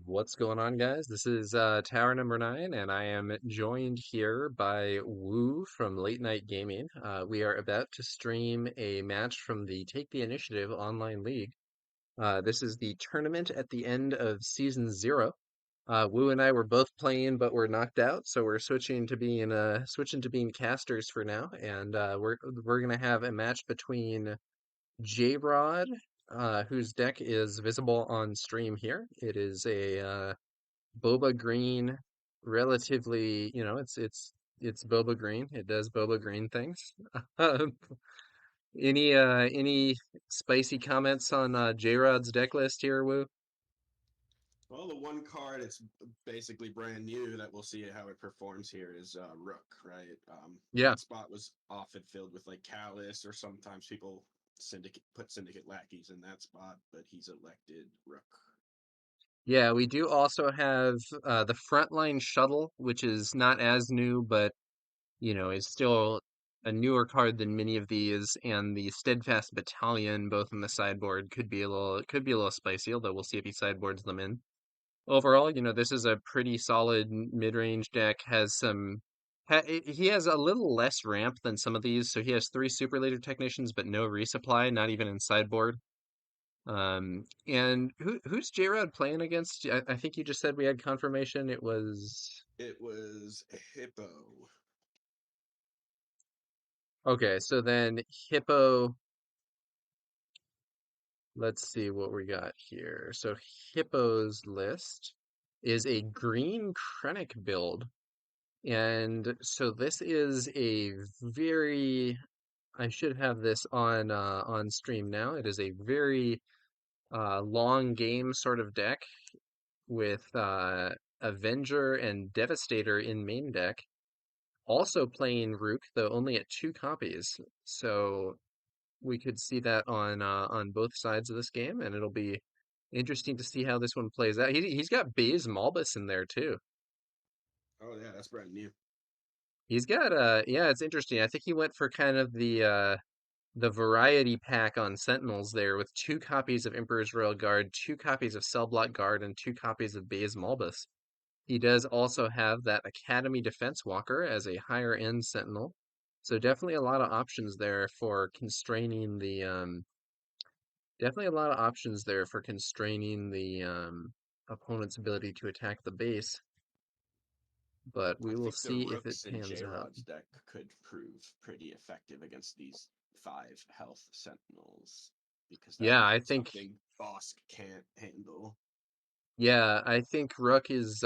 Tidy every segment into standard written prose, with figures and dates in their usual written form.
What's going on, guys? This is Tower number 9, and I am joined here by Woo from Late Night Gaming. We are about to stream a match from the Take the Initiative online league. This is the tournament at the end of season 0. Woo and I were both playing, but we're knocked out, so we're switching to being casters for now, and we're gonna have a match between jrod, whose deck is visible on stream here. It is a Boba Green, relatively, it's Boba Green. It does Boba Green things. Um, any spicy comments on J-Rod's deck list here, Woo? Well, the one card it's basically brand new that we'll see how it performs here is Rook, right? Yeah. That spot was often filled with like Callus, or sometimes people syndicate lackeys in that spot, but he's elected Rook. Yeah, we do also have the Frontline Shuttle, which is not as new, but is still a newer card than many of these, and the Steadfast Battalion, both in the sideboard, could be a little spicy, although we'll see if he sideboards them in. Overall, this is a pretty solid mid-range deck. He has a little less ramp than some of these, so he has 3 super laser technicians, but no resupply, not even in sideboard. And who's J-Rod playing against? I think you just said we had confirmation. It was It was Hippo. okay. So then Hippo. Let's see what we got here. So Hippo's list is a green Krennic build. And so this is a very, I should have this on stream now. It is a very long game sort of deck with Avenger and Devastator in main deck. Also playing Rook, though only at 2 copies. So we could see that on both sides of this game, and it'll be interesting to see how this one plays out. He's got Baze Malbus in there too. Oh yeah, that's brand new. He's got yeah, it's interesting. I think he went for kind of the variety pack on Sentinels there with 2 copies of Emperor's Royal Guard, 2 copies of Cell Block Guard, and 2 copies of Baze Malbus. He does also have that Academy Defense Walker as a higher end Sentinel. So definitely a lot of options there for constraining the definitely a lot of options there for constraining the opponent's ability to attack the base. But I we will think the see if it Rooks in pans out. J-Rod's deck could prove pretty effective against these 5 health Sentinels because Yeah, I that's think something Bosk can't handle. yeah, I think Rook is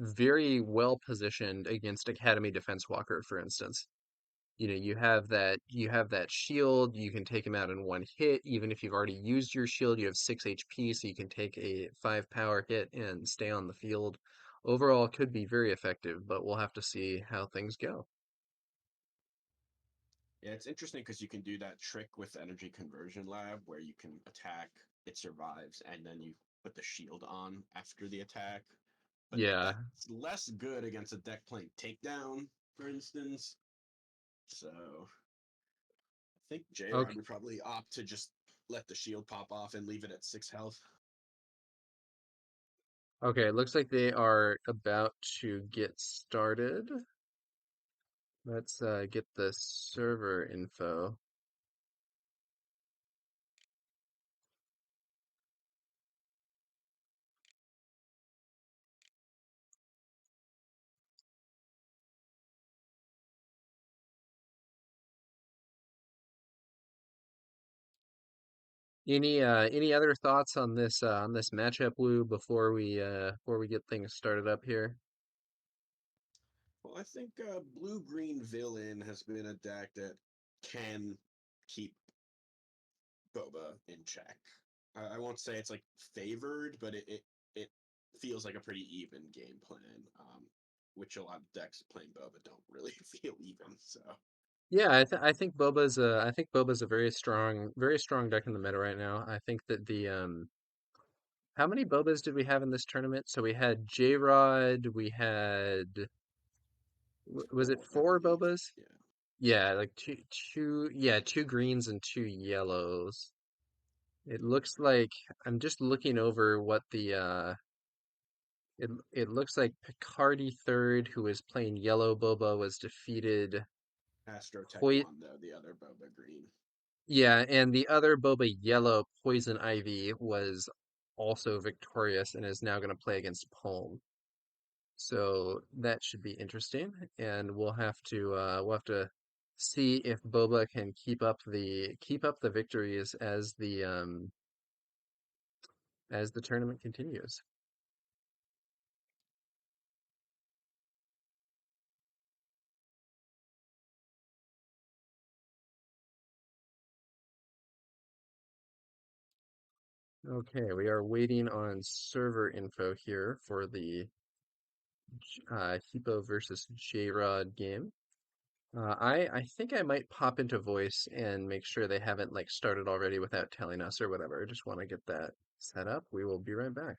very well positioned against Academy Defense Walker, for instance. You have that shield, you can take him out in 1 hit. Even if you've already used your shield, you have 6 HP, so you can take a 5 power hit and stay on the field. Overall, it could be very effective, but we'll have to see how things go. Yeah, it's interesting because you can do that trick with Energy Conversion Lab where you can attack, it survives, and then you put the shield on after the attack. But Yeah. that's less good against a deck playing Takedown, for instance. So I think J-Rod Okay. would probably opt to just let the shield pop off and leave it at 6 health. Okay, looks like they are about to get started. Let's get the server info. Any other thoughts on this matchup, Lou, before we get things started up here? Well, I think Blue Green Villain has been a deck that can keep Boba in check. I won't say it's like favored, but it feels like a pretty even game plan, which a lot of decks playing Boba don't really feel even. So Yeah, I think Boba's a very strong deck in the meta right now. I think that the how many Bobas did we have in this tournament? So we had J-Rod, we had was it 4, I believe. Bobas? Yeah, like two, yeah, 2 greens and 2 yellows. It looks like I'm just looking over what the it looks like Picardy third, who was playing yellow Boba, was defeated. Astro Poi Taekwondo, the other Boba Green. Yeah, and the other Boba yellow, Poison Ivy, was also victorious and is now going to play against Palm. So that should be interesting, and we'll have to see if Boba can keep up the victories as the tournament continues. Okay, we are waiting on server info here for the Hippo versus jrod game. I think I might pop into voice and make sure they haven't like started already without telling us or whatever. I just want to get that set up. We will be right back.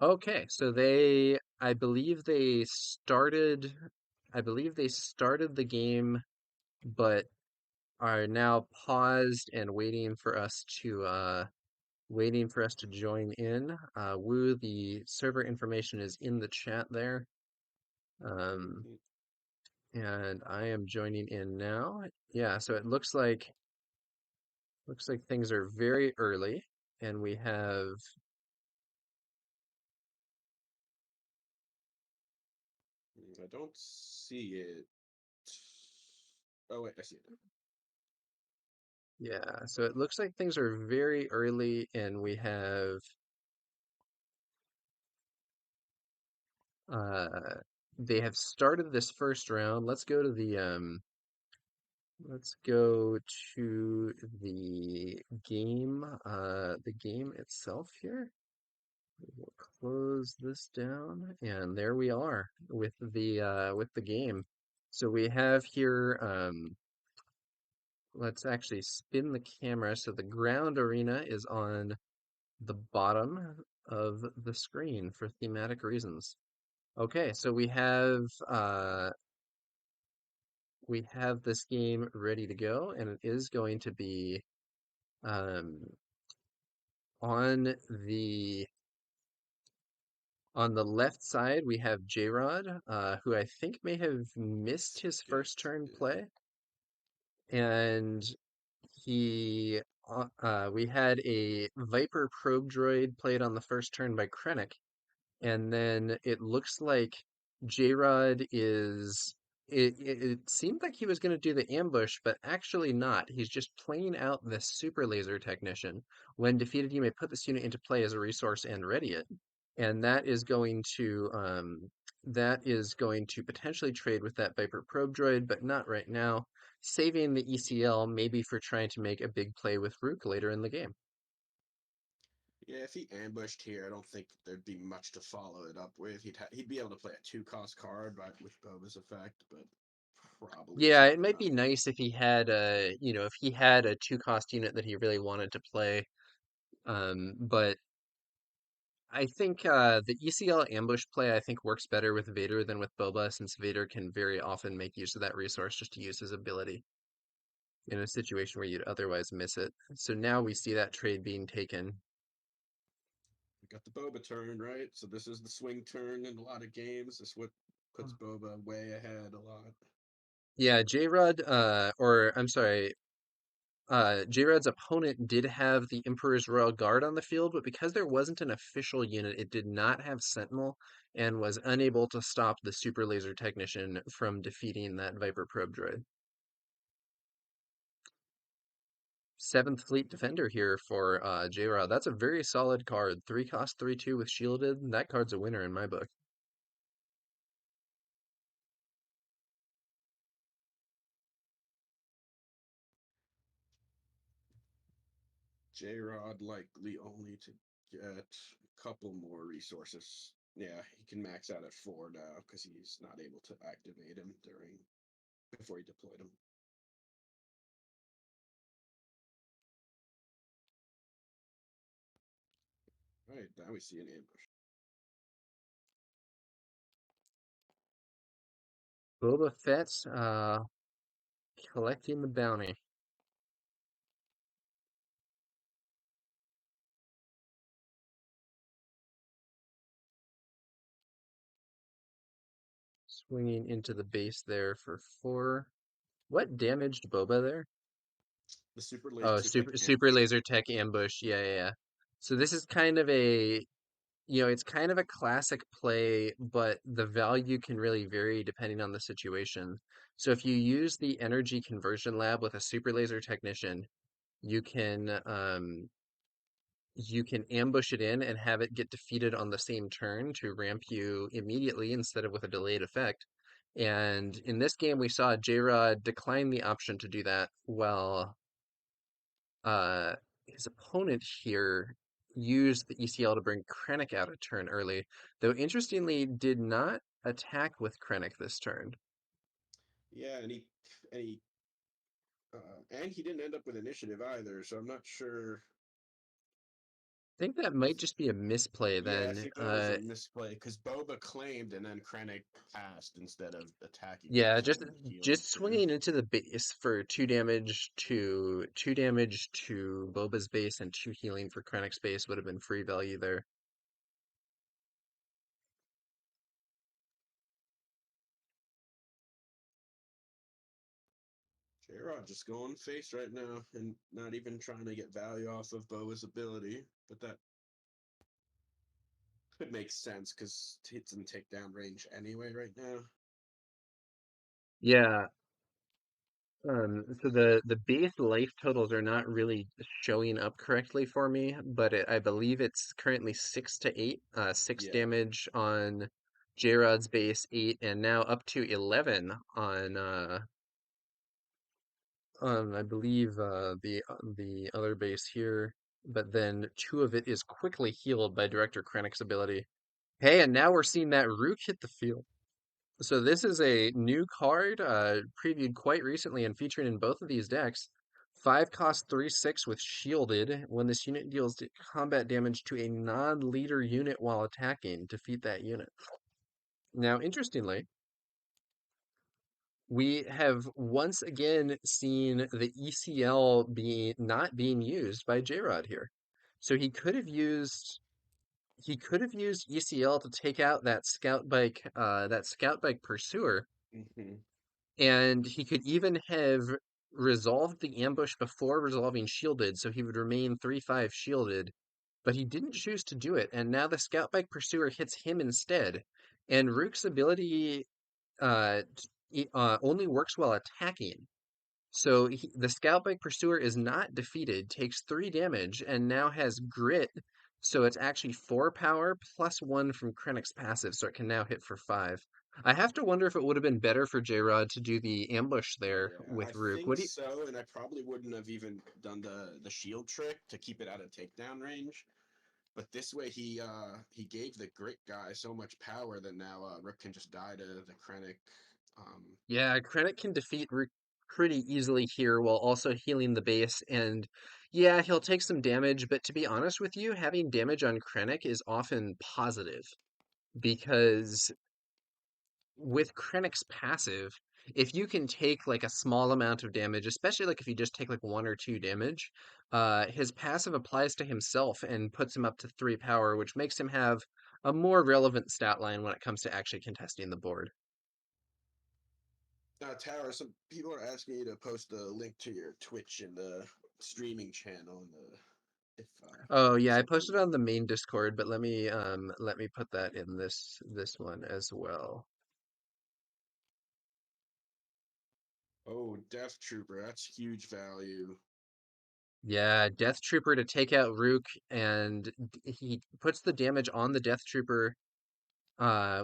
Okay, so I believe they started the game, but are now paused and waiting for us to join in. Woo, the server information is in the chat there. Um, Mm-hmm. and I am joining in now. Yeah, so it looks like things are very early, and we have I don't see it. Oh wait, I see it. yeah, so it looks like things are very early, and we have uh they have started this first round. Let's go to the game itself here. We'll close this down, and there we are with the game. So we have here, let's actually spin the camera so the ground arena is on the bottom of the screen for thematic reasons. Okay, so we have this game ready to go, and it is going to be um, on the on the left side. We have jrod, who I think may have missed his first Skipped. turn Yeah. play, and he we had a Viper probe droid played on the first turn by Krennic. And then it looks like J-Rod is. It seemed like he was going to do the ambush, but actually not. He's just playing out the super laser technician. When defeated, you may put this unit into play as a resource and ready it. And that is going to potentially trade with that Viper probe droid, but not right now. Saving the ECL maybe for trying to make a big play with Rook later in the game. Yeah, if he ambushed here, I don't think there'd be much to follow it up with. He'd be able to play a 2-cost card with Boba's effect, but probably Yeah, it isn't might be enough. nice if he had if he had a two cost unit that he really wanted to play. But I think the ECL ambush play I think works better with Vader than with Boba, since Vader can very often make use of that resource just to use his ability in a situation where you'd otherwise miss it. So now we see that trade being taken. We got the Boba turn, right? So this is the swing turn in a lot of games. This is what puts Boba way ahead a lot. Yeah, J-Rod, or I'm sorry, J-Rod's opponent did have the Emperor's Royal Guard on the field, but because there wasn't an official unit, it did not have Sentinel and was unable to stop the Super Laser Technician from defeating that Viper Probe droid. Seventh Fleet Defender here for jrod. That's a very solid card. 3 cost, 3/2 with shielded. That card's a winner in my book. Jrod likely only to get a couple more resources. Yeah, he can max out at 4 now because he's not able to activate him before he deployed him. All right, now we see an ambush. Boba Fett collecting the bounty. Swinging into the base there for 4. What damaged Boba there? The super Oh, laser tech super ambush. laser tech ambush. Yeah, yeah, yeah. So this is kind of a, it's kind of a classic play, but the value can really vary depending on the situation. So if you use the energy conversion lab with a super laser technician, you can you can ambush it in and have it get defeated on the same turn to ramp you immediately instead of with a delayed effect. And in this game, we saw J-Rod decline the option to do that, while uh, his opponent here used the ECL to bring Krennic out a turn early, though interestingly did not attack with Krennic this turn. Yeah, and he and he didn't end up with initiative either, so I'm not sure. I think that I might th- just be a misplay yeah, I then. think that was a misplay because Boba claimed and then Krennic passed instead of attacking Yeah, first and healing just too. swinging into the base for 2 damage to Boba's base and 2 healing for Krennic's base would have been free value there. J-Rod just going face right now and not even trying to get value off of Boba's ability, but that could make sense because it's in takedown range anyway right now. Yeah, so the base life totals are not really showing up correctly for me, but I believe it's currently 6 to 8, 6 Yeah. damage on J-Rod's base, 8, and now up to 11 on I believe the other base here. But then 2 of it is quickly healed by Director Krennic's ability. Hey, and now we're seeing that Rook hit the field. So this is a new card, previewed quite recently and featured in both of these decks. 5 cost 3/6 with shielded. When this unit deals combat damage to a non-leader unit while attacking, defeat that unit. Now, interestingly, we have once again seen the ECL not being used by J-Rod here. So he could have used ECL to take out that scout bike pursuer, Hmm. and he could even have resolved the ambush before resolving shielded, so he would remain 3/5 shielded. But he didn't choose to do it, and now the scout bike pursuer hits him instead. And Rook's ability only works while attacking. So the Scout Bike Pursuer is not defeated, takes 3 damage, and now has Grit. So it's actually 4 power plus 1 from Krennic's passive, so it can now hit for 5. I have to wonder if it would have been better for J-Rod to do the ambush there Yeah, I with Rook. think so, and I probably wouldn't have even done the shield trick to keep it out of takedown range. But this way, he gave the grit guy so much power that now Rook can just die to the Krennic. Um, Yeah, Krennic can defeat Rook pretty easily here while also healing the base. And yeah, he'll take some damage, but to be honest with you, having damage on Krennic is often positive because with Krennic's passive, if you can take like a small amount of damage, especially like if you just take like 1 or 2 damage, his passive applies to himself and puts him up to 3 power, which makes him have a more relevant stat line when it comes to actually contesting the board. Tara, some people are asking you to post a link to your Twitch and the streaming channel and the if Oh that's yeah, I something posted you on want. the main Discord, but let me put that in this one as well. Oh, Death Trooper, that's huge value. Yeah, Death Trooper to take out Rook, and he puts the damage on the Death Trooper,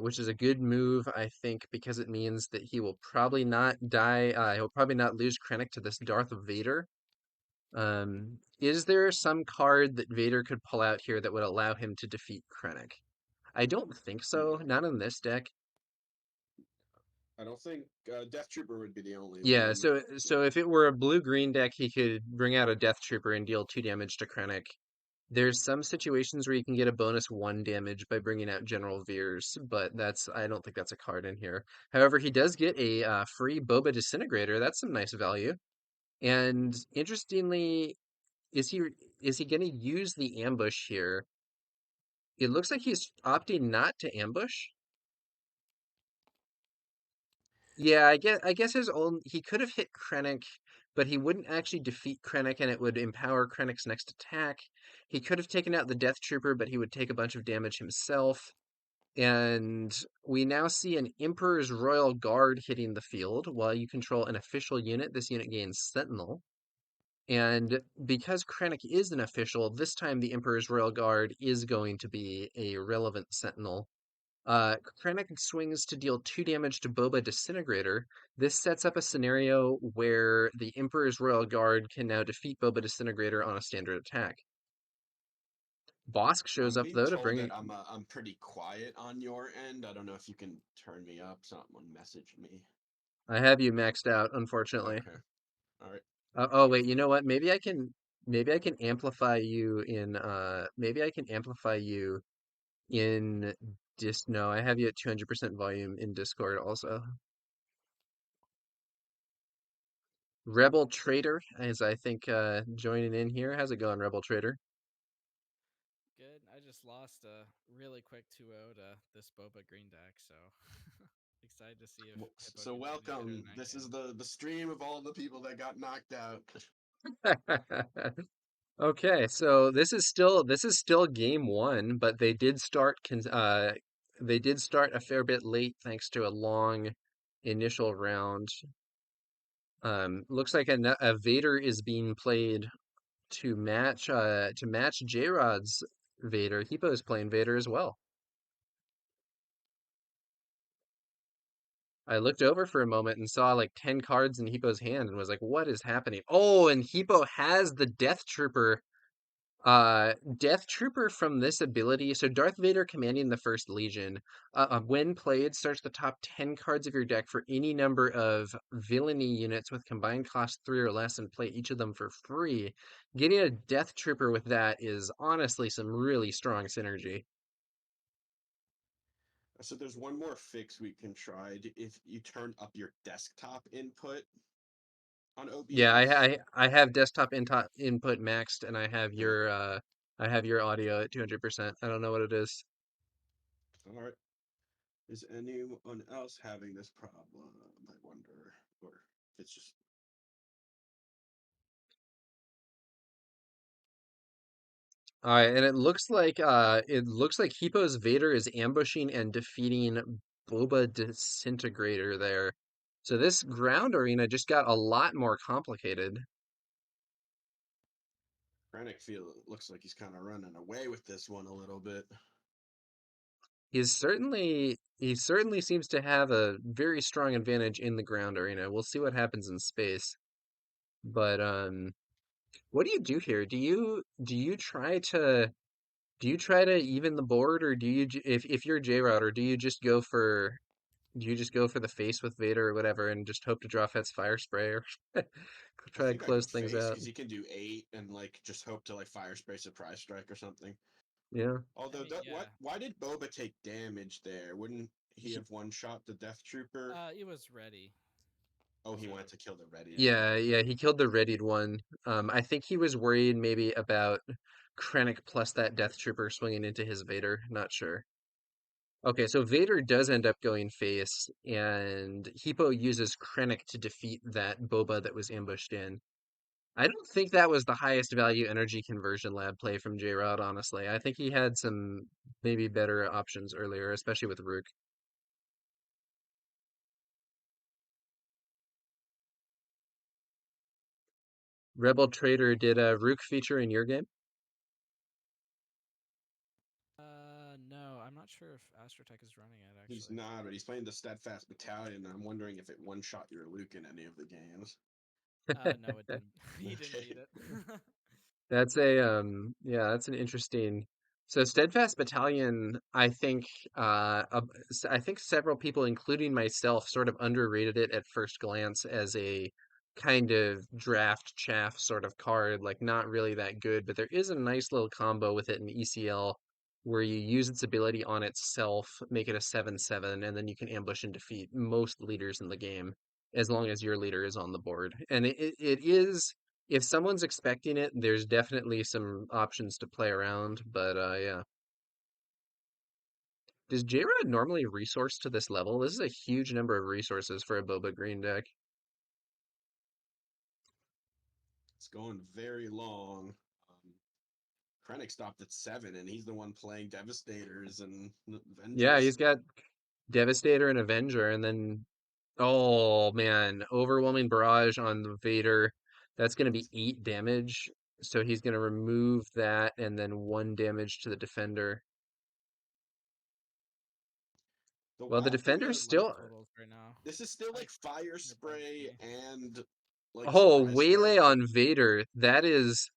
which is a good move, I think, because it means that he will probably not die. He'll probably not lose Krennic to this Darth Vader. Is there some card that Vader could pull out here that would allow him to defeat Krennic? I don't think so. No, Not in this deck. I don't think Death Trooper would be the only Yeah, one. so if it were a blue-green deck, he could bring out a Death Trooper and deal 2 damage to Krennic. There's some situations where you can get a bonus 1 damage by bringing out General Veers, but I don't think that's a card in here. However, he does get a free Boba Disintegrator. That's some nice value. And interestingly, is he is he going to use the ambush here? It looks like he's opting not to ambush. Yeah, I guess his own he could have hit Krennic, but he wouldn't actually defeat Krennic and it would empower Krennic's next attack. He could have taken out the Death Trooper, but he would take a bunch of damage himself. And we now see an Emperor's Royal Guard hitting the field. While you control an official unit, this unit gains Sentinel. And because Krennic is an official, this time the Emperor's Royal Guard is going to be a relevant Sentinel. Krennic swings to deal 2 damage to Boba Disintegrator. This sets up a scenario where the Emperor's Royal Guard can now defeat Boba Disintegrator on a standard attack. Bosk shows I'm up being though to told bring. that I'm pretty quiet on your end. I don't know if you can turn me up. Someone messaged me. I have you maxed out, unfortunately. Okay. All right. Oh wait, you know what? Maybe I can amplify you in maybe I can amplify you in no, I have you at 200% volume in Discord also. Rebel Trader is I think joining in here. How's it going, Rebel Trader? Good. I just lost a really quick 2-0 to this Boba green deck, so excited to see if Hippo So can do any better welcome. than I This is can. the stream of all the people that got knocked out. Okay, so this is still game one, but they did start a fair bit late thanks to a long initial round. Looks like a Vader is being played to match jrod's Vader. Hippo is playing Vader as well. I looked over for a moment and saw like 10 cards in Hippo's hand and was like, what is happening? Oh, and Hippo has the Death Trooper from this ability. So Darth Vader commanding the First Legion, when played, starts the top 10 cards of your deck for any number of villainy units with combined cost 3 or less and play each of them for free. Getting a Death Trooper with that is honestly some really strong synergy. So there's one more fix we can try. If you turn up your desktop input on Yeah, OBS. I have desktop input maxed and I have your audio at 200%. I don't know what it is. All right. Is anyone else having this problem? I wonder, or if it's just All right, and it looks like Hippo's Vader is ambushing and defeating Boba Disintegrator there. So this ground arena just got a lot more complicated. Krennic feel looks like he's kind of running away with this one a little bit. He certainly seems to have a very strong advantage in the ground arena. We'll see what happens in space. But what do you do here? Do you try to even the board, or if you're J-Rod, or do you just go for the face with Vader or whatever and just hope to draw Fett's Fire Spray or I try to think I go close things face out? because he can do 8 and like just hope to like fire spray surprise strike or something. Yeah. I Although mean, that what yeah, why did Boba take damage there? Wouldn't he He, have one shot the Death Trooper? he was ready, Oh, he so wanted to kill the readied one. yeah, yeah, he killed the readied one. I think he was worried maybe about Krennic plus that Death Trooper swinging into his Vader. Not sure. Okay, so Vader does end up going face, and Hippo uses Krennic to defeat that Boba that was ambushed in. I don't think that was the highest value energy conversion lab play from J-Rod, honestly. I think he had some maybe better options earlier, especially with Rook. Rebel Trader, did Rook feature in your game? No, I'm not sure if Astrotech is running it He's actually. not, but he's playing the Steadfast Battalion. And I'm wondering if it one-shot your Luke in any of the games. No, it didn't. He didn't Okay. beat it. That's a yeah, that's an interesting. So Steadfast Battalion, I think several people, including myself, sort of underrated it at first glance as a kind of draft chaff sort of card, like not really that good, but there is a nice little combo with it in ECL where you use its ability on itself, make it a 7/7, and then you can ambush and defeat most leaders in the game as long as your leader is on the board. And it is, if someone's expecting it, there's definitely some options to play around, but yeah. Does jrod normally resource to this level? This is a huge number of resources for a Boba Green deck. It's going very long. Um, Krennic stopped at 7, and he's the one playing Devastators and Yeah, Avengers. he's got Devastator and Avenger, and then, oh man, Overwhelming Barrage on the Vader. That's going to be 8 damage. So he's going to remove that and then 1 damage to the Defender. The Well, the wild What thing are Defender's the is, life still. totals right now? this is still I like Fire never bothered to Spray see. and like Oh, Surprise Waylay Strike. on Vader. That is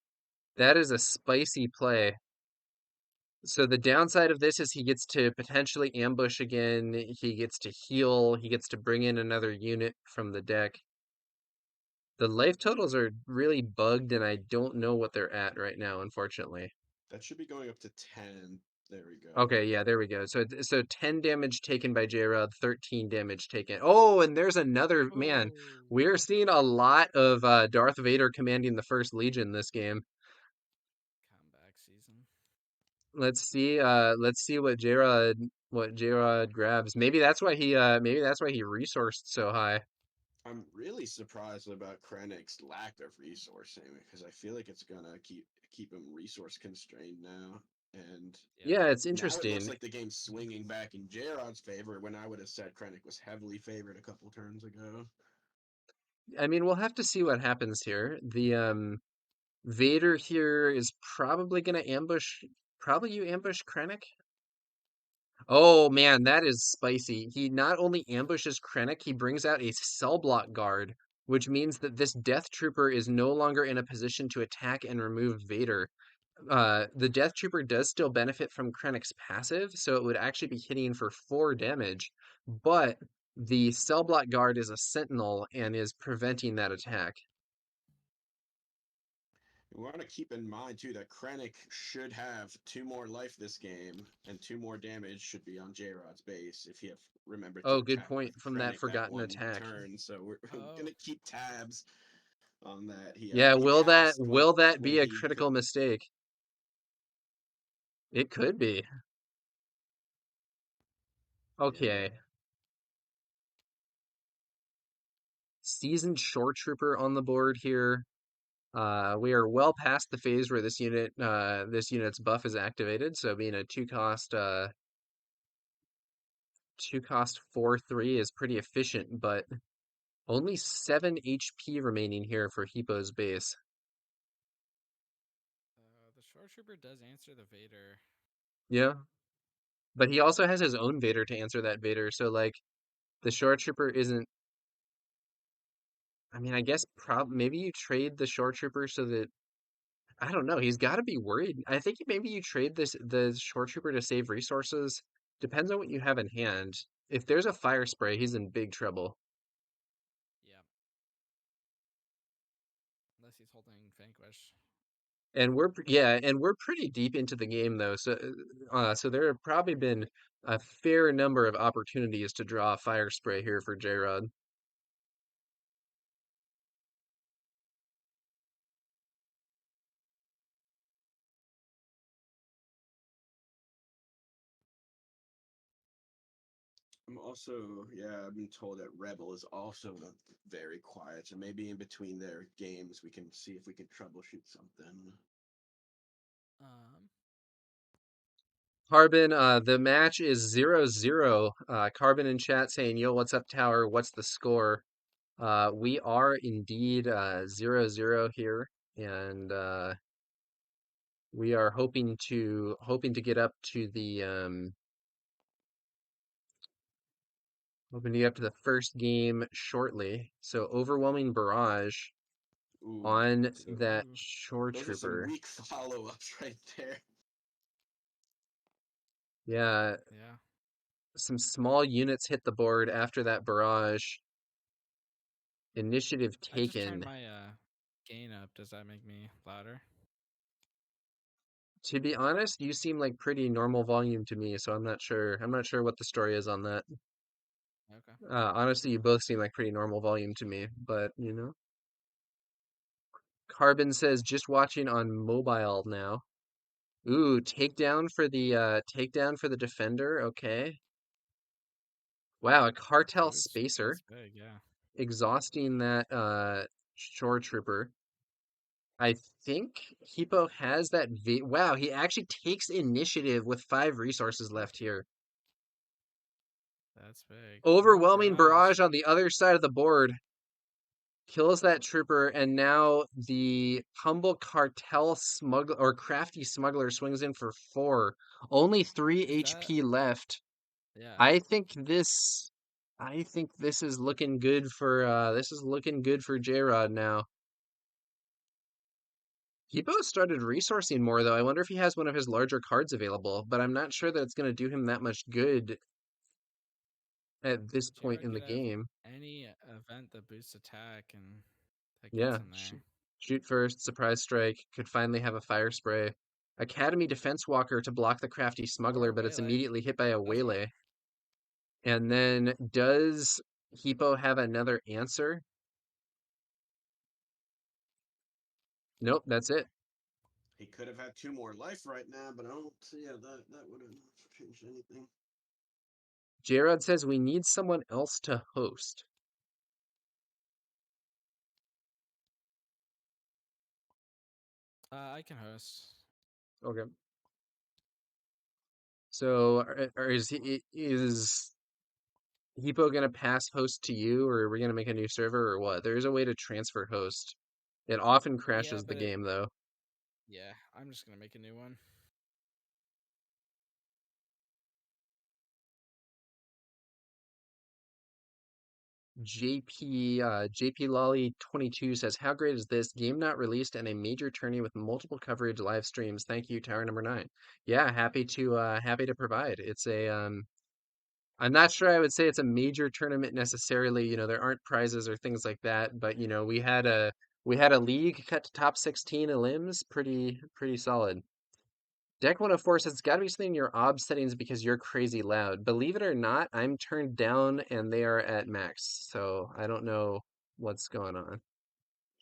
a spicy play. So the downside of this is he gets to potentially ambush again. He gets to heal. He gets to bring in another unit from the deck. The life totals are really bugged, and I don't know what they're at right now, unfortunately. That should be going up to 10. There we go. Okay, yeah, there we go. So 10 damage taken by J-Rod, 13 damage taken. Oh, and there's another man. Oh, We're seeing a lot of Darth Vader commanding the First Legion this game. comeback season. Let's see what J-Rod grabs. Maybe that's why he resourced so high. I'm really surprised about Krennic's lack of resourcing because I feel like it's gonna keep him resource constrained now. And Yeah. Yeah, it's now it looks interesting. like the game's swinging back in Jarod's favor when I would have said Krennic was heavily favored a couple turns ago. I mean, we'll have to see what happens here. The Vader here is probably gonna ambush. Probably you ambush Krennic. Oh man, that is spicy. He not only ambushes Krennic, he brings out a cell block guard, which means that this Death Trooper is no longer in a position to attack and remove Vader. The Death Trooper does still benefit from Krennic's passive, so it would actually be hitting for 4 damage, but the Cell Block Guard is a Sentinel and is preventing that attack. We want to keep in mind too that Krennic should have 2 more life this game, and 2 more damage should be on J-Rod's base if he have remembered to Oh, good attack with point from that Krennic that forgotten one attack. turn. So we're Oh, gonna keep tabs on that. Yeah, He will that asked will that when be a he critical mistake? It could be. yeah. Okay. Seasoned Shore Trooper on the board here. We are well past the phase where this unit's buff is activated, so being a two cost 4/3 is pretty efficient, but only 7 HP remaining here for Hipo's base. the short trooper does answer the Vader. Yeah, but he also has his own Vader to answer that Vader, so like the Shore Trooper isn't. I mean, I guess maybe you trade the Shore Trooper so that, I don't know. He's got to be worried. I think maybe you trade the Shore Trooper to save resources. Depends on what you have in hand. If there's a fire spray, he's in big trouble. Yeah. Unless he's holding Vanquish. And we're pretty deep into the game though. So there have probably been a fair number of opportunities to draw a fire spray here for J-Rod. I'm also, yeah, I've been told that Rebel is also very quiet. So maybe in between their games, we can see if we can troubleshoot something. Um, Carbon, the match is 0-0. Carbon in chat saying, "Yo, what's up, Tower? What's the score?" We are indeed 0-0 here, and we are hoping to get up to the hoping to get up to the first game shortly. So overwhelming barrage Ooh, on so that Ooh, shore those are some trooper. weak follow-ups right there. Yeah, yeah. some small units hit the board after that barrage. Initiative I just turned taken. my gain up. Does that make me louder? To be honest, you seem like pretty normal volume to me, so I'm not sure. I'm not sure what the story is on that. Okay. Honestly, you both seem like pretty normal volume to me, but you know. Carbon says just watching on mobile now. Ooh, takedown for the defender. Okay. Wow, a cartel Boost. spacer That's big. Yeah. exhausting that shore trooper. I think Hippo has that wow, he actually takes initiative with 5 resources left here. That's big. Ooh, Overwhelming barrage. barrage on the other side of the board kills that trooper, and now the humble cartel smuggler or crafty smuggler swings in for 4. Only 3 Is that? HP left. Yeah. I think this I think this is looking good for jrod now. Hippo started resourcing more though. I wonder if he has one of his larger cards available, but I'm not sure that it's going to do him that much good at this point Jared in the could have game. any event that boosts attack and that gets Yeah, him there. shoot first, surprise strike, could finally have a fire spray. Academy Defense Walker to block the crafty Or smuggler, a but it's waylay. immediately hit by a Does work. waylay. And then does Hippo have another answer? Nope, that's it. He could have had 2 more life right now, but I don't see how that would have changed anything. jrod says we need someone else to host. I can host. Okay. So, or is Hippo gonna pass host to you, or are we gonna make a new server, or what? There is a way to transfer host. It often Yeah, crashes the but it. game, though. Yeah, I'm just gonna make a new one. JP Lolly 22 says, "How great is this game not released and a major tourney with multiple coverage live streams? Thank you, Tower Number 9." Yeah, happy to provide. It's a I'm not sure I would say it's a major tournament necessarily. You know, there aren't prizes or things like that, but you know, we had a league cut to top 16 elims, pretty solid. Deck 104 says it's got to be something in your ob settings because you're crazy loud. Believe it or not, I'm turned down and they are at max, so I don't know what's going on.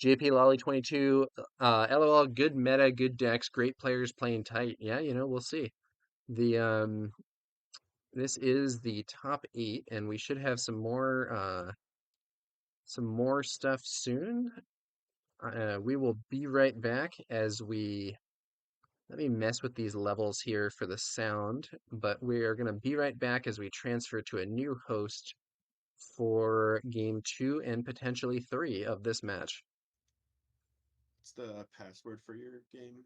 JP Lolly 22, LOL, good meta, good decks, great players playing tight. Yeah, you know, we'll see. The This is the top 8, and we should have some more stuff soon. We will be right back as we let me mess with these levels here for the sound, but we are going to be right back as we transfer to a new host for game 2 and potentially 3 of this match. What's the password for your game?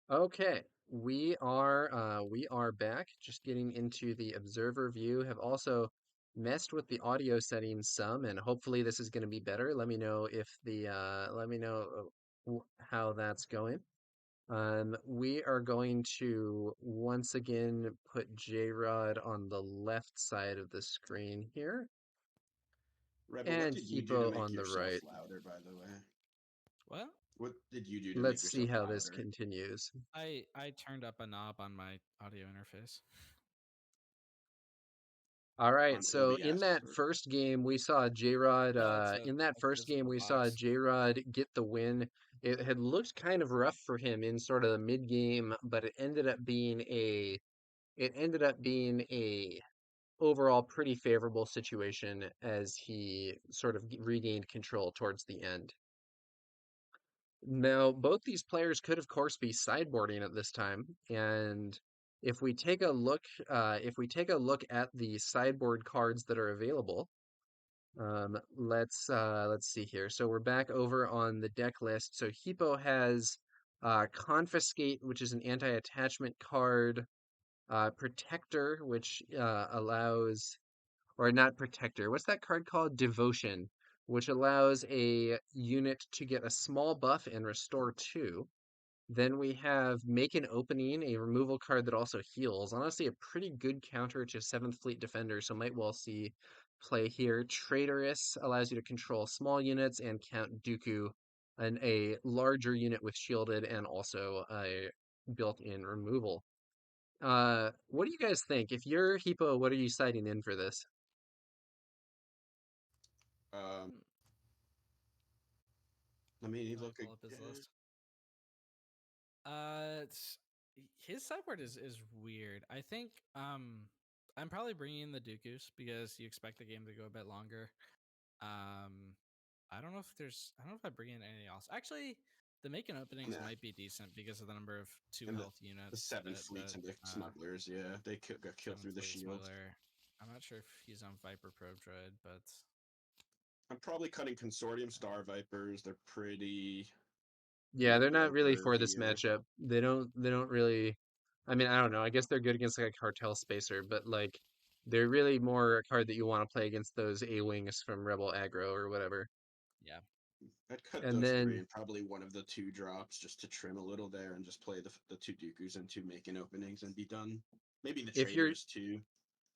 Okay, we are back. Just getting into the observer view. Have also messed with the audio settings some, and hopefully this is going to be better. Let me know if the let me know how that's going. We are going to once again put jrod on the left side of the screen here, Rebel, what and did you do to Hippo make on the yourself right. louder, by the way? What? What did you do to Let's make see yourself how this louder? continues. I turned up a knob on my audio interface. All right, on so in OBS. that first game we saw J-Rod No, it's in that a first game physical we saw box. J-Rod get the win. It had looked kind of rough for him in sort of the mid game, but it ended up being a overall pretty favorable situation as he sort of regained control towards the end. Now, both these players could, of course, be sideboarding at this time, and if we take a look, if we take a look at the sideboard cards that are available, let's see here. So we're back over on the deck list. So Hippo has Confiscate, which is an anti-attachment card, Protector, which allows, or not Protector. What's that card called? Devotion, which allows a unit to get a small buff and restore 2. Then we have Make an Opening, a removal card that also heals. Honestly, a pretty good counter to 7th Fleet Defender, so might well see play here. Traitorous allows you to control small units and count Dooku, a larger unit with shielded and also a built-in removal. What do you guys think? If you're Hippo, what are you citing in for this? Um, Hmm, Let me Let me look pull up his again. list. His sideboard is weird. I think I'm probably bringing in the Dooku's because you expect the game to go a bit longer. Um, I don't know if I bring in anything else. Actually, the making openings Nah, might be decent because of the number of 2 and health the units seven fleets and the uh smugglers. Yeah, they got killed 7th through the Fleet shield. Smuggler. I'm not sure if he's on Viper Probe Droid, but I'm probably cutting Consortium Star Vipers. They're pretty Yeah, they're not really mediocre for this here. matchup. They don't really I mean, I don't know. I guess they're good against like a cartel spacer, but like they're really more a card that you want to play against those A-wings from Rebel Aggro or whatever. yeah. I'd cut And those three then and probably one of the 2 drops just to trim a little there and just play the 2 Dooku's and 2 making openings and be done. Maybe the if you're traders too.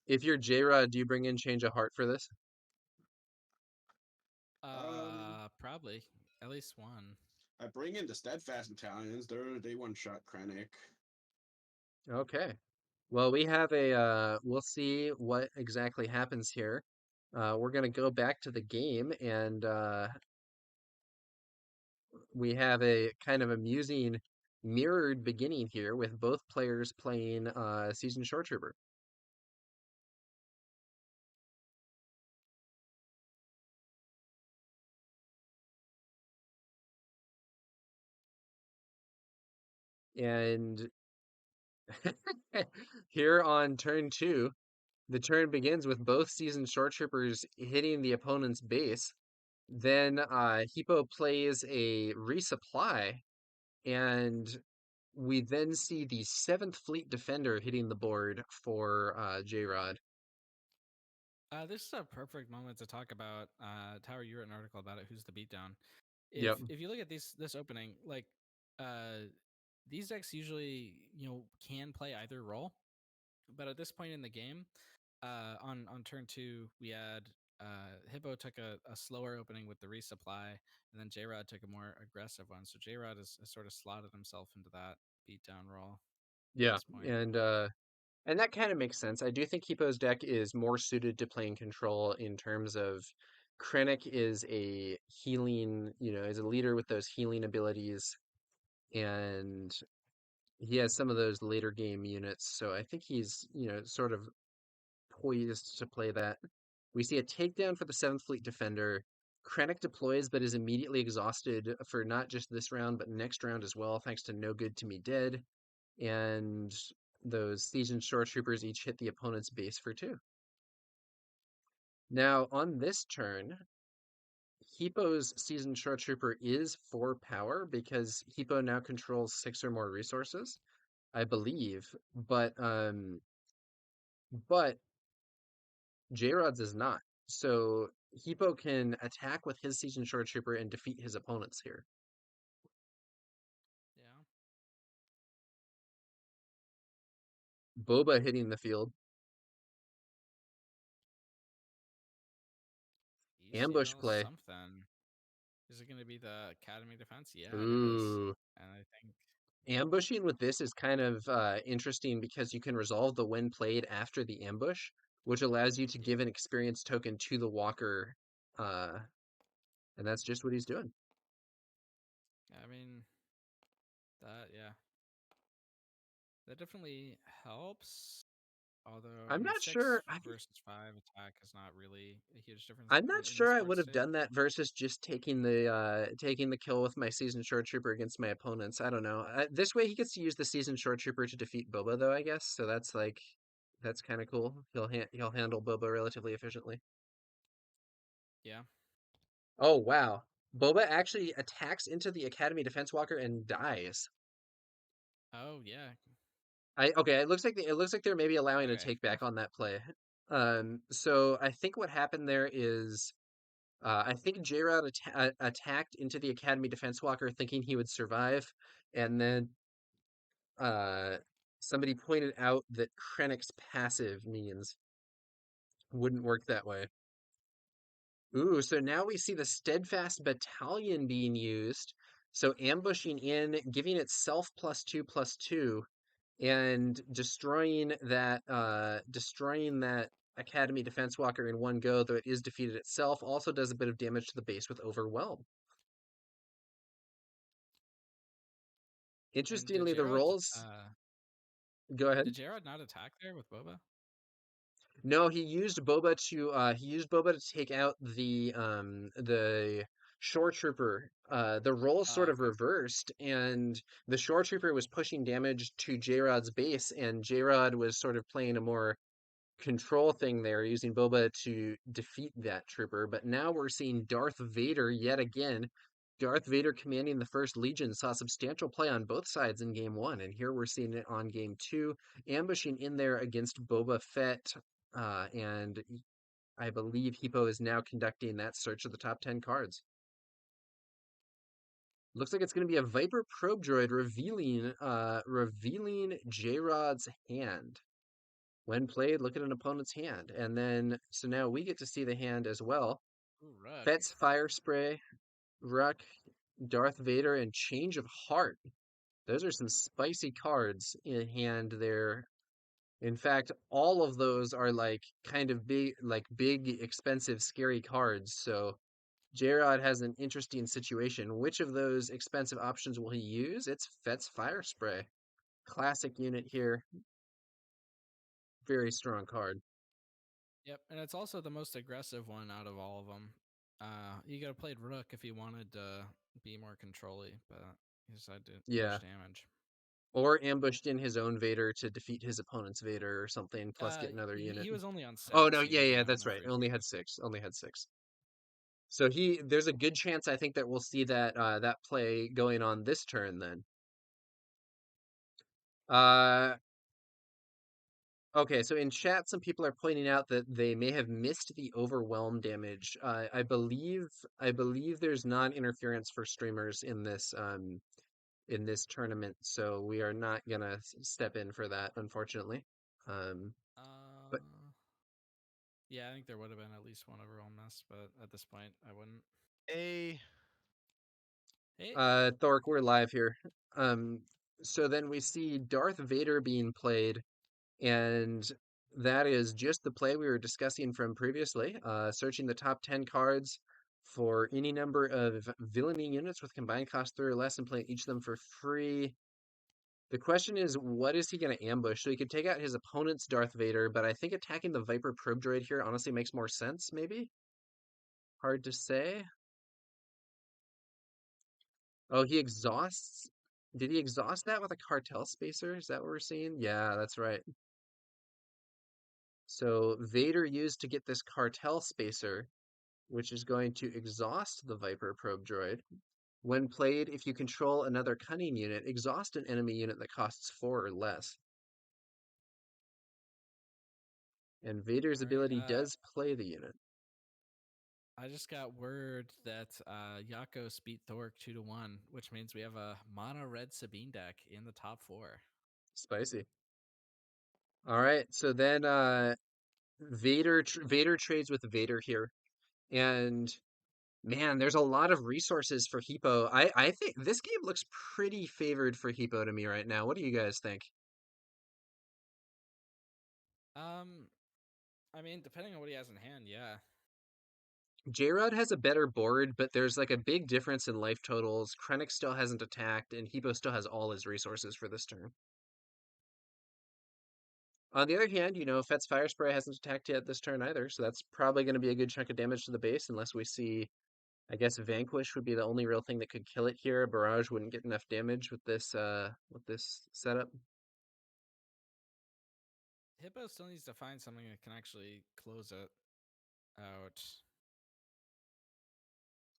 if you're J-Rod, do you bring in Change of Heart for this? Probably at least one. I bring in the Steadfast Italians. They one shot Krennic. Okay. Well, we'll see what exactly happens here. We're gonna go back to the game and we have a kind of amusing mirrored beginning here with both players playing Seasoned Shore Trooper. And here on turn 2, the turn begins with both Seasoned Shore Troopers hitting the opponent's base. Then Hippo plays a resupply, and we then see the 7th Fleet Defender hitting the board for J-Rod. This is a perfect moment to talk about. Tower, you wrote an article about it. Who's the beatdown? Yep. If you look at this opening, like uh, these decks usually can play either role, but at this point in the game, on turn 2, we had Hippo took a slower opening with the resupply, and then J Rod took a more aggressive one. So J Rod has sort of slotted himself into that beatdown role at Yeah, this point. and that kind of makes sense. I do think Hippo's deck is more suited to playing control in terms of Krennic is a healing, is a leader with those healing abilities, and he has some of those later game units. So I think he's, sort of poised to play that. We see a takedown for the 7th Fleet Defender. Krennic deploys, but is immediately exhausted for not just this round, but next round as well, thanks to No Good to Me Dead. And those Seasoned Shore Troopers each hit the opponent's base for 2. Now, on this turn, Hippo's Seasoned Shore Trooper is 4 power because Hippo now controls 6 or more resources, I believe. But J-Rod's is not. So Hippo can attack with his Seasoned Shore Trooper and defeat his opponents here. Yeah. Boba hitting the field. You Ambush steal play. something. Is it going to be the Academy Defense? Yeah, it is. Ooh. And I think, Ambushing with this is kind of interesting because you can resolve the when played after the ambush. which allows you to Yeah. give an experience token to the walker, uh, and that's just what he's doing. I mean, yeah, that definitely helps. Although, I I'm mean, not sure. 6 versus 5 attack is not really a huge difference I'm not in this sure I board would have state. done that versus just taking the kill with my seasoned short trooper against my opponents. I don't know. This way he gets to use the seasoned short trooper to defeat Boba though, I guess. So that's kind of cool. He'll handle Boba relatively efficiently. Yeah. Oh wow. Boba actually attacks into the Academy Defense Walker and dies. Oh yeah. Okay, it looks like they're maybe allowing a Okay. take back on that play. So I think what happened there is I think jrod attacked into the Academy Defense Walker thinking he would survive, and then uh, somebody pointed out that Krennic's passive means wouldn't work that way. Ooh, so now we see the Steadfast Battalion being used. So ambushing in, giving itself +2/+2, and destroying that Academy Defense Walker in one go, though it is defeated itself, also does a bit of damage to the base with Overwhelm. And did Interestingly, the Jared rolls. Go ahead. did Jared not attack there with Boba? No, he used Boba to take out the shore trooper. The roles sort of Okay. reversed, and the shore trooper was pushing damage to J-Rod's base, and J-Rod was sort of playing a more control thing there, using Boba to defeat that trooper. But now we're seeing Darth Vader yet again. Darth Vader commanding the First Legion saw substantial play on both sides in game one, and here we're seeing it on game two, ambushing in there against Boba Fett. And I believe Hipo is now conducting that search of the top 10 cards. Looks like it's going to be a Viper probe droid revealing J-Rod's hand. When played, look at an opponent's hand. And then, so now we get to see the hand as well. Ooh, Rug. Fett's Fire Spray, Ruck, Darth Vader, and Change of Heart. Those are some spicy cards in hand there. In fact, all of those are like kind of big, expensive, scary cards. So J-Rod has an interesting situation. Which of those expensive options will he use? It's Fett's Fire Spray. Classic unit here. Very strong card. Yep, and it's also the most aggressive one out of all of them. You could have played Rook if you wanted to be more controlly, but he decided to push Yeah. damage. Or ambushed in his own Vader to defeat his opponent's Vader or something, plus get another unit. He was only on Oh no, 6. He yeah, didn't yeah, have that's enough right. resources. Only had six. Only had six. So there's a good chance I think that we'll see that play going on this turn then. Uh okay, so in chat some people are pointing out that they may have missed the overwhelm damage. I believe there's non-interference for streamers in this tournament, so we are not gonna step in for that, unfortunately. Um but Yeah, I think there would have been at least one overall miss, but at this point, I wouldn't. A Hey, Thork, we're live here. Um, so then we see Darth Vader being played, and that is just the play we were discussing from previously. Searching the top 10 cards for any number of villainy units with combined cost 3 or less and playing each of them for free. The question is, what is he going to ambush? So he could take out his opponent's Darth Vader, but I think attacking the Viper probe droid here honestly makes more sense, maybe? Hard to say. Oh, he exhausts. Did he exhaust that with a cartel spacer? Is that what we're seeing? Yeah, that's right. So Vader used to get this cartel spacer, which is going to exhaust the Viper probe droid. When played, if you control another cunning unit, exhaust an enemy unit that costs 4 or less. And Vader's all right. ability does play the unit. I just got word that Yakos beat Thork 2-1, which means we have a mono red Sabine deck in the top 4. Spicy. All right, so then Vader trades with Vader here. And man, there's a lot of resources for Hippo. I think this game looks pretty favored for Hippo to me right now. What do you guys think? Um, I mean, depending on what he has in hand, yeah. jrod has a better board, but there's like a big difference in life totals. Krennic still hasn't attacked, and Hipo still has all his resources for this turn. On the other hand, Fet's Fire Spray hasn't attacked yet this turn either, so that's probably going to be a good chunk of damage to the base unless we see, I guess Vanquish would be the only real thing that could kill it here. Barrage wouldn't get enough damage with this setup. Hippo still needs to find something that can actually close it out.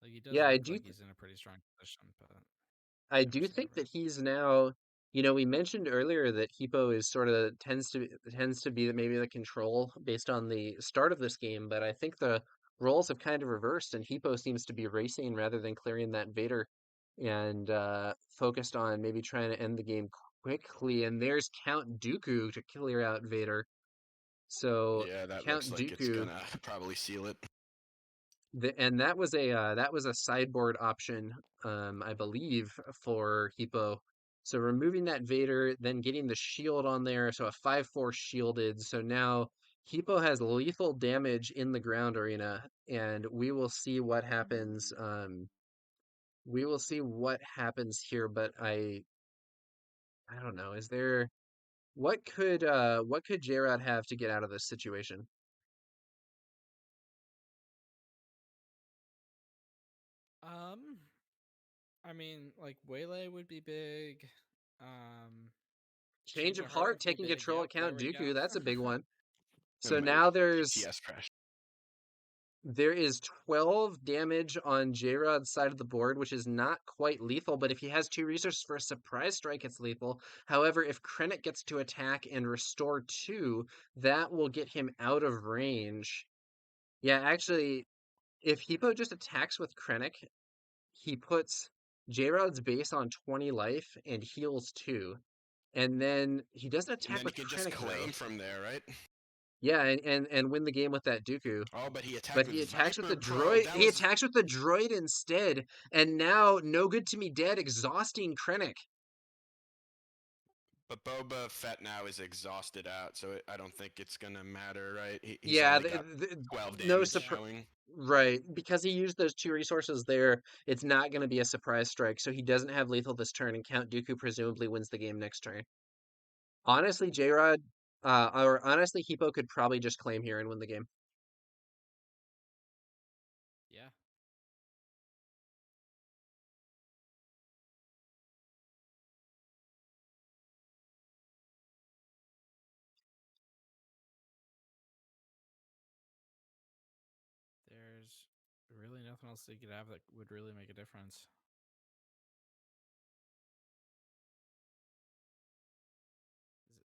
Like, he does Yeah, look like he's in a pretty strong position, but I never do say think never. that he's now, we mentioned earlier that Hippo is sort of tends to be maybe the control based on the start of this game, but I think the roles have kind of reversed, and Hippo seems to be racing rather than clearing that Vader, and focused on maybe trying to end the game quickly. And there's Count Dooku to clear out Vader. So Yeah, that looks Count like it's Dooku. gonna probably seal it. And that was a sideboard option, I believe, for Hippo. So removing that Vader, then getting the shield on there, so a 5/4 shielded. So now Hippo has lethal damage in the ground arena, and we will see what happens. We will see what happens here, but I don't know. Is there what could jrod have to get out of this situation? Um, I mean, like, Waylay would be big. Um, Change Change of of Heart heart, would be taking big. control Yep, of there Count we go. Dooku. That's a big one. And So my now there's TS crash. There is 12 damage on jrod's side of the board, which is not quite lethal, but if he has 2 resources for a surprise strike, it's lethal. However, if Krennic gets to attack and restore 2, that will get him out of range. Yeah, actually, if Hippo just attacks with Krennic, he puts jrod's base on 20 life and heals 2. And then he doesn't And attack then he with can just Krennic, though. claim from there, right? Yeah, and win the game with that Dooku. Oh, but he But attacked with he attacks with the Viper Probe. droid. That He was. attacks with the droid instead, and now no good to me dead, exhausting Krennic. But Boba Fett now is exhausted out, so I don't think it's gonna matter, right? He's Yeah, only got 12 no damage Yeah. surprise. showing. Right, because he used those 2 resources there, it's not going to be a surprise strike, so he doesn't have lethal this turn, and Count Dooku presumably wins the game next turn. Honestly, jrod, or honestly, Hippo could probably just claim here and win the game. Yeah. There's really nothing else they could have that would really make a difference. Is it,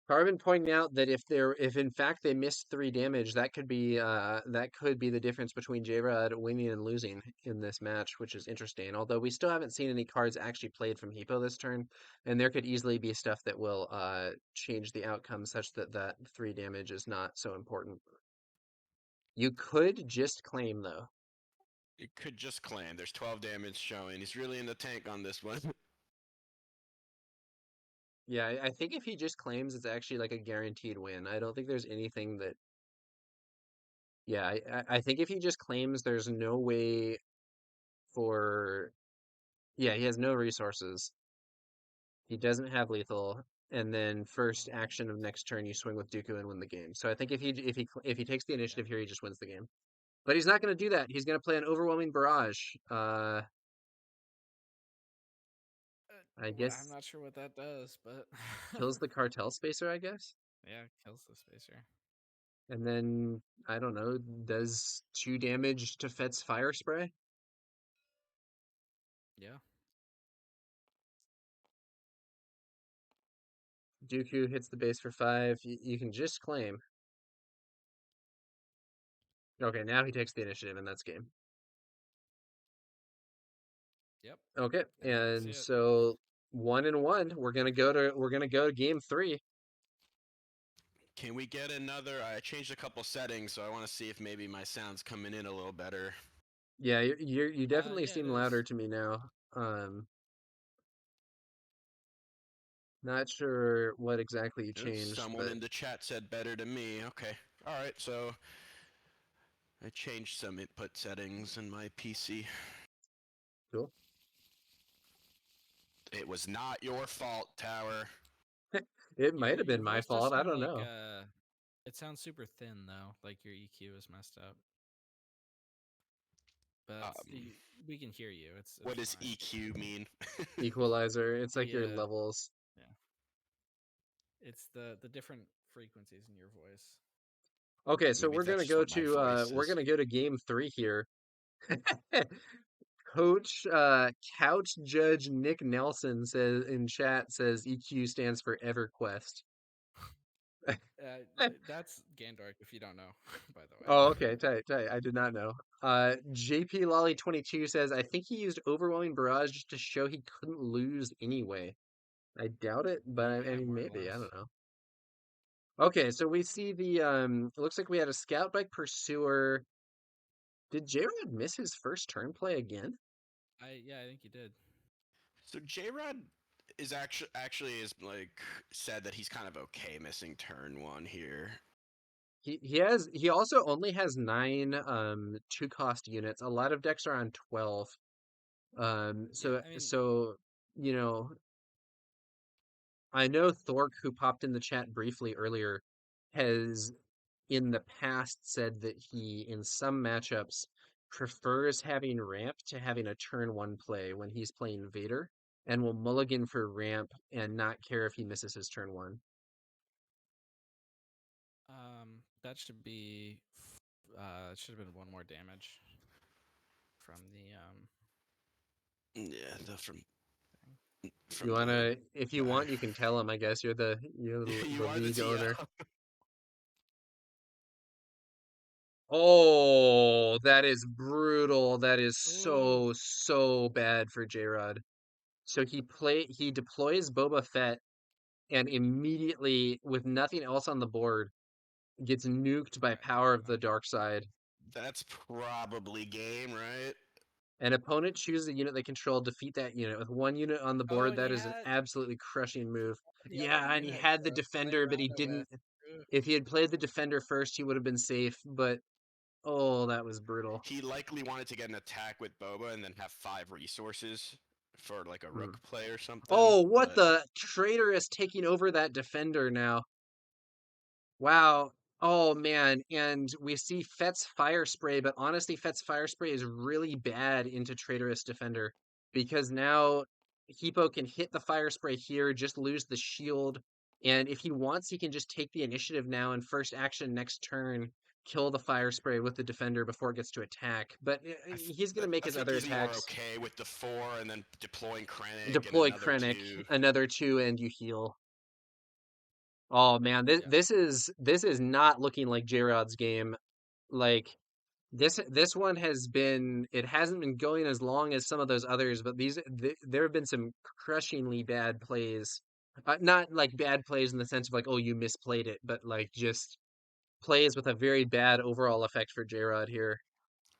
Carbon pointing out that if in fact they missed 3 damage, that could be the difference between jrod winning and losing in this match, which is interesting. Although we still haven't seen any cards actually played from Hippo this turn, and there could easily be stuff that will change the outcome such that that 3 damage is not so important. You could just claim though. It could just claim. There's 12 damage showing. He's really in the tank on this one. Yeah, I think if he just claims, it's actually like a guaranteed win. I don't think there's anything that. Yeah, I think if he just claims, there's no way for. Yeah, he has no resources. He doesn't have lethal, and then first action of next turn, you swing with Dooku and win the game. So I think if he takes the yeah. initiative here, he just wins the game. But he's not going to do that. He's going to play an overwhelming barrage. I I'm guess not sure what that does, but kills the cartel spacer. I guess, yeah, kills the spacer. and then I don't know, does 2 damage to Fet's fire spray. Yeah. Dooku hits the base for 5. You can just claim. Okay, now he takes the initiative, and that's game. Yep. Okay, And you can see and it. so 1-1. We're gonna go to game 3. Can we get another? I changed a couple settings, so I want to see if maybe my sound's coming in a little better. Yeah, you definitely Yeah, it seem is. louder to me now. Um, Not sure what exactly you changed, Someone but in the chat said better to me. Okay. All right. So I changed some input settings in my PC. cool. It was not your fault, Tower. It might have Your been my voice does fault. I sound don't like know. it sounds super thin though, like your EQ is messed up. But Um, we can hear you. what It's does fine. EQ mean? Equalizer. It's like your The levels. yeah, it's the different frequencies in your voice. Okay, so Maybe that's just what my voice we're is. gonna go to game 3 here. Coach Couch Judge Nick Nelson says in chat says EQ stands for EverQuest. That's Gandork if you don't know, by the way. Oh, okay, tight, tight. I did not know. JP Lolly 22 says I think he used overwhelming barrage just to show he couldn't lose anyway. I doubt it, but I Yeah, mean more or maybe, I less. don't know. Okay, so we see the it looks like we had a scout bike pursuer. Did J-Rod miss his first turn play again? I think you did. So jrod is actually is like said that he's kind of okay missing turn 1 here. He also only has 9 two cost units. A lot of decks are on 12. Yeah, So I mean, you know, I know Thork, who popped in the chat briefly earlier, has in the past said that he, in some matchups, prefers having ramp to having a turn 1 play when he's playing Vader, and will mulligan for ramp and not care if he misses his turn 1. that should be it should have been one more damage from the Yeah, You from the wanna, if you guy. want, you can tell him. I guess you're the You are the league owner. TL. Oh, that is brutal. That is Ooh. so bad for J-Rod. So he deploys Boba Fett and immediately, with nothing else on the board, gets nuked by Alright, power of hold the on. dark side. That's probably game, right? An opponent chooses a unit they control, defeat that unit. With 1 unit on the Oh, board, and that is an absolutely crushing move. the other Yeah, and he unit had the to play defender, but he around it with. didn't. Ooh. If he had played the defender first, he would have been safe, but oh, that was brutal. He likely wanted to get an attack with Boba and then have 5 resources for like a Hmm. rook play or something, Oh, what but the traitor is taking over that defender now. Wow. Oh man, and we see Fett's fire spray, but honestly, Fett's fire spray is really bad into traitorous defender because now Hippo can hit the fire spray here, just lose the shield, and if he wants, he can just take the initiative now and first action next turn, kill the fire spray with the defender before it gets to attack. But he's gonna make I his think other he's more attacks. okay with the 4 and then deploying Krennic and Deploy another Krennic, 2. another 2, and you heal. Oh man, this Yeah. this is not looking like J-Rod's game. Like this one has been, it hasn't been going as long as some of those others, but there have been some crushingly bad plays. Not like bad plays in the sense of like, oh, you misplayed it, but like just plays with a very bad overall effect for J-Rod here.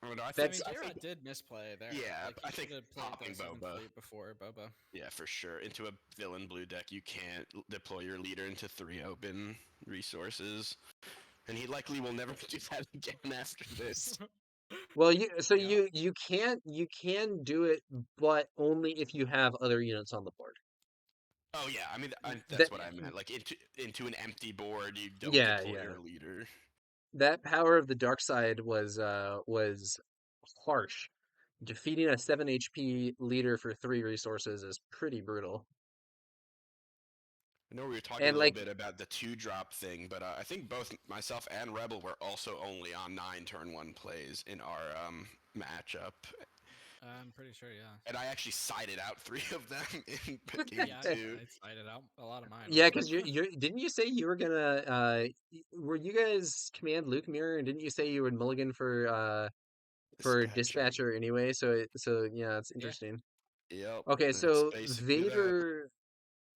Oh, no, I mean, That's I think J-Rod did misplay there. yeah, Like he I think should have played popping that Seventh Boba. Fleet before Boba. Yeah, for sure. Into a villain blue deck, you can't deploy your leader into 3 open resources. And he likely will never do that again after this. well, Yeah. you can do it, but only if you have other units on the board. Oh yeah, I mean That that's what I meant. Like into an empty board, you don't yeah, deploy yeah. your leader. That power of the dark side was harsh. Defeating a 7 HP leader for 3 resources is pretty brutal. I know we were talking a And little like, bit about the 2-drop thing, but I think both myself and Rebel were also only on 9 turn 1 plays in our matchup. I'm pretty sure, yeah. And I actually sided out 3 of them in game Yeah, 2. I cited out a lot of mine yeah, also. because you're didn't you say you were gonna were you guys command Luke Mirror, and didn't you say you would mulligan for Dispatcher. dispatcher anyway? So yeah, it's Yeah. interesting. Yep, Okay, that's so basically that.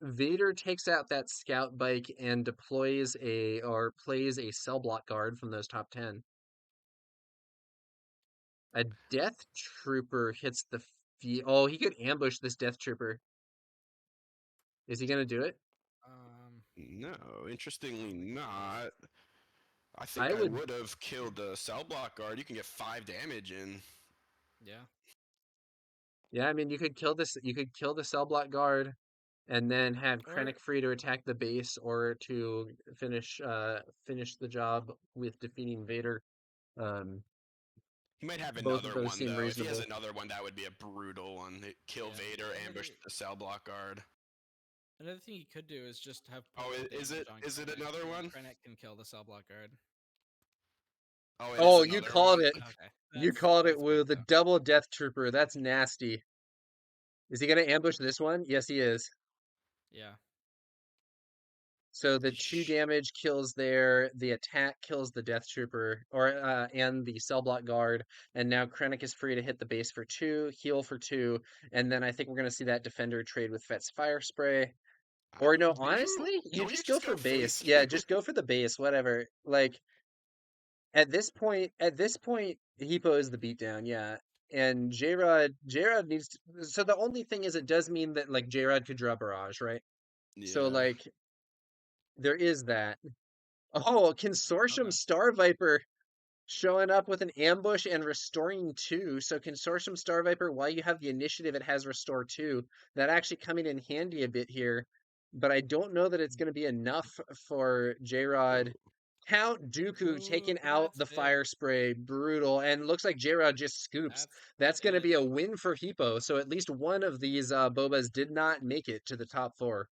Vader takes out that scout bike and deploys a or plays a cell block guard from those top 10. A death trooper hits the field. Oh, he could ambush this death trooper. Is he gonna do it? No, interestingly not. I think I I would, would have killed the cell block guard. You can get 5 damage in. Yeah. yeah, I mean, you could kill this. You could kill the cell block guard, and then have Or Krennic free to attack the base or to finish the job with defeating Vader. Um, He might have both of another those one seem though. If he has reasonable. another one, that would be a brutal one. Kill yeah. Vader, Another ambush the cell block guard. another thing you could do is just have Oh, pull-up is damage it? on Is it Krennic, another and then one? Krennic can kill the cell block guard. Oh, it is Oh, you another called one. it. Okay. You called it That's good with the though. double Death Trooper. That's nasty. Is he gonna ambush this one? Yes, he is. Yeah. So the 2 damage kills there, the attack kills the Death Trooper, or and the cell block guard, and now Krennic is free to hit the base for 2, heal for 2, and then I think we're gonna see that defender trade with Fett's Fire Spray. Or no, Do you? honestly, you Don't you just go just for go base. face? Yeah, just go for the base, whatever. Like at this point, Hippo is the beatdown, yeah. And J-Rod needs to, so the only thing is it does mean that like J-Rod could draw Barrage, right? So Yeah. like there is that. Oh, a Consortium Okay. Star Viper showing up with an ambush and restoring 2. So Consortium Star Viper, while you have the initiative, it has restore 2. That actually coming in handy a bit here. But I don't know that it's going to be enough for J-Rod. Count Dooku Ooh, taking out that's the big. fire spray, brutal, and looks like J-Rod just scoops. That That's going to is. be a win for Hippo. So at least one of these Bobas did not make it to the top 4.